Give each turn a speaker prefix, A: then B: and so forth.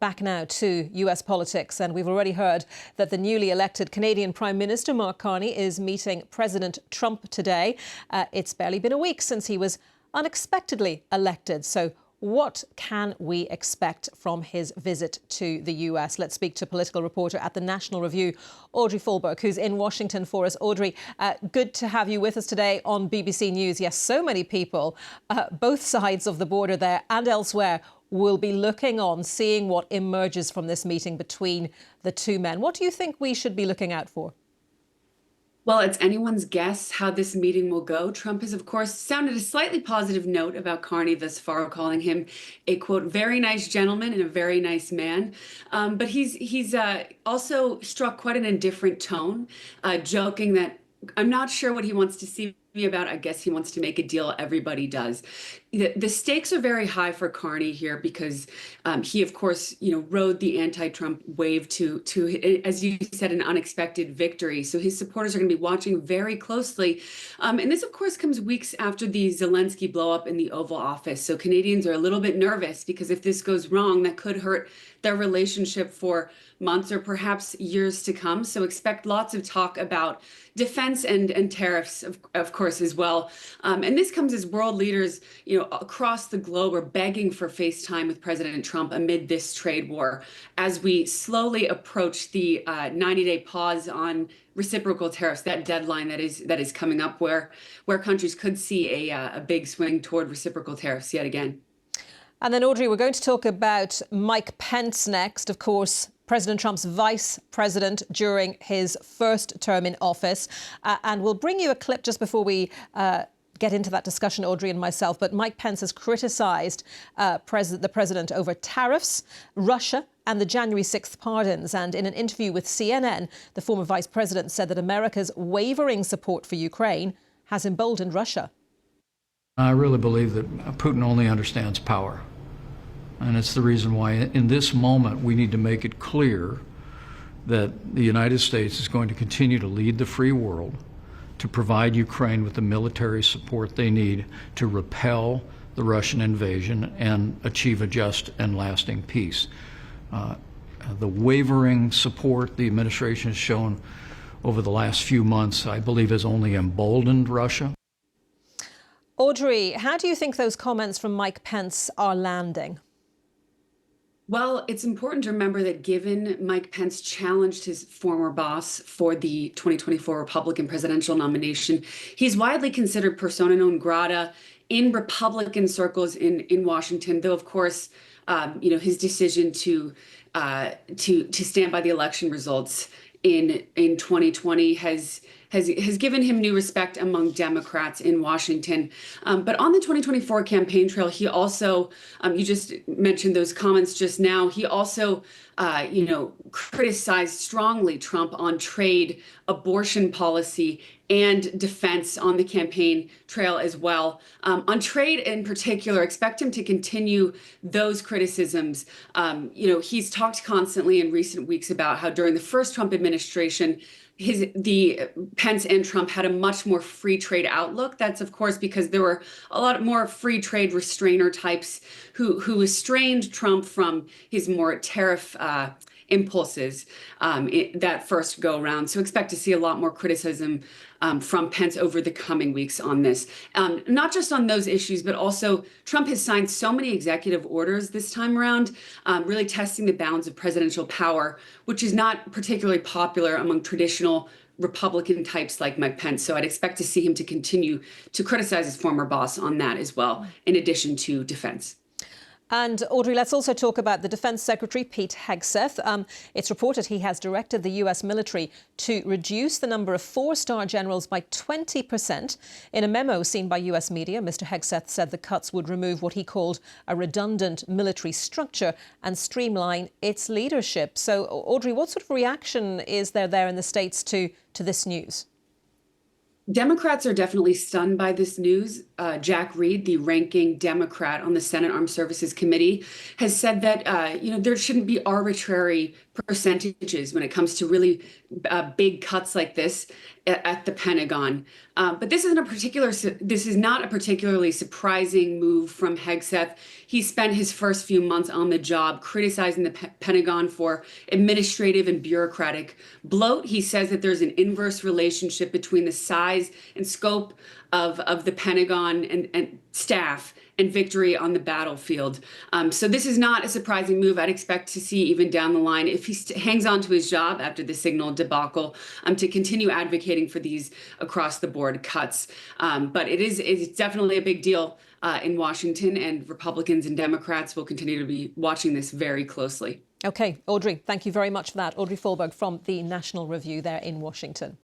A: Back now to US politics, and we've already heard that the newly elected Canadian Prime Minister Mark Carney is meeting President Trump today. It's barely been a week since he was unexpectedly elected. So what can we expect from his visit to the US? Let's speak to political reporter at the National Review, Audrey Fulberg, who's in Washington for us. Audrey, good to have you with us today on BBC News. Yes, so many people, both sides of the border there and elsewhere, will be looking on, seeing what emerges from this meeting between the two men. What do you think we should be looking out for?
B: Well, it's anyone's guess how this meeting will go. Trump has, of course, sounded a slightly positive note about Carney thus far, calling him a, quote, very nice gentleman and a very nice man. But he's also struck quite an indifferent tone, joking that I'm not sure what he wants to see me about. I guess he wants to make a deal. Everybody does. The stakes are very high for Carney here because he, of course, rode the anti-Trump wave to, as you said, an unexpected victory. So his supporters are going to be watching very closely. And this, of course, comes weeks after the Zelensky blow up in the Oval Office. So Canadians are a little bit nervous because if this goes wrong, that could hurt their relationship for months or perhaps years to come. So expect lots of talk about defense and tariffs, of course, as well. And this comes as world leaders, across the globe are begging for face time with President Trump amid this trade war as we slowly approach the 90-day pause on reciprocal tariffs, that deadline that is coming up where countries could see a big swing toward reciprocal tariffs yet again.
A: And then, Audrey, we're going to talk about Mike Pence next. Of course, President Trump's vice president during his first term in office. And we'll bring you a clip just before we get into that discussion, Audrey and myself. But Mike Pence has criticised the president over tariffs, Russia and the January 6th pardons. And in an interview with CNN, the former vice president said that America's wavering support for Ukraine has emboldened Russia.
C: I really believe that Putin only understands power. And it's the reason why in this moment we need to make it clear that the United States is going to continue to lead the free world, to provide Ukraine with the military support they need to repel the Russian invasion and achieve a just and lasting peace. The wavering support the administration has shown over the last few months, I believe, has only emboldened Russia.
A: Audrey, how do you think those comments from Mike Pence are landing?
B: Well, it's important to remember that given Mike Pence challenged his former boss for the 2024 Republican presidential nomination, he's widely considered persona non grata in Republican circles in Washington, though, of course, his decision to stand by the election results in 2020 has given him new respect among Democrats in Washington. But on the 2024 campaign trail, he also, you just mentioned those comments just now, he also, criticized strongly Trump on trade, abortion policy, and defense on the campaign trail as well. On trade in particular, expect him to continue those criticisms. He's talked constantly in recent weeks about how during the first Trump administration, the Pence and Trump had a much more free trade outlook. That's, of course, because there were a lot more free trade restrainer types who restrained Trump from his more tariff impulses that first go around. So expect to see a lot more criticism from Pence over the coming weeks on this. Not just on those issues, but also Trump has signed so many executive orders this time around, really testing the bounds of presidential power, which is not particularly popular among traditional Republican types like Mike Pence. So I'd expect to see him to continue to criticize his former boss on that as well, in addition to defense.
A: And Audrey, let's also talk about the Defense Secretary, Pete Hegseth. It's reported he has directed the US military to reduce the number of four-star generals by 20%. In a memo seen by US media, Mr. Hegseth said the cuts would remove what he called a redundant military structure and streamline its leadership. So, Audrey, what sort of reaction is there in the States to this news?
B: Democrats are definitely stunned by this news. Jack Reed, the ranking Democrat on the Senate Armed Services Committee, has said that there shouldn't be arbitrary percentages when it comes to really big cuts like this at the Pentagon. But this is not a particularly surprising move from Hegseth. He spent his first few months on the job criticizing the Pentagon for administrative and bureaucratic bloat. He says that there's an inverse relationship between the size and scope of the Pentagon and staff and victory on the battlefield. So this is not a surprising move. I'd expect to see even down the line, if he hangs on to his job after the Signal debacle, to continue advocating for these across the board cuts. But it's definitely a big deal in Washington, and Republicans and Democrats will continue to be watching this very closely.
A: OK, Audrey, thank you very much for that. Audrey Fulberg from the National Review there in Washington.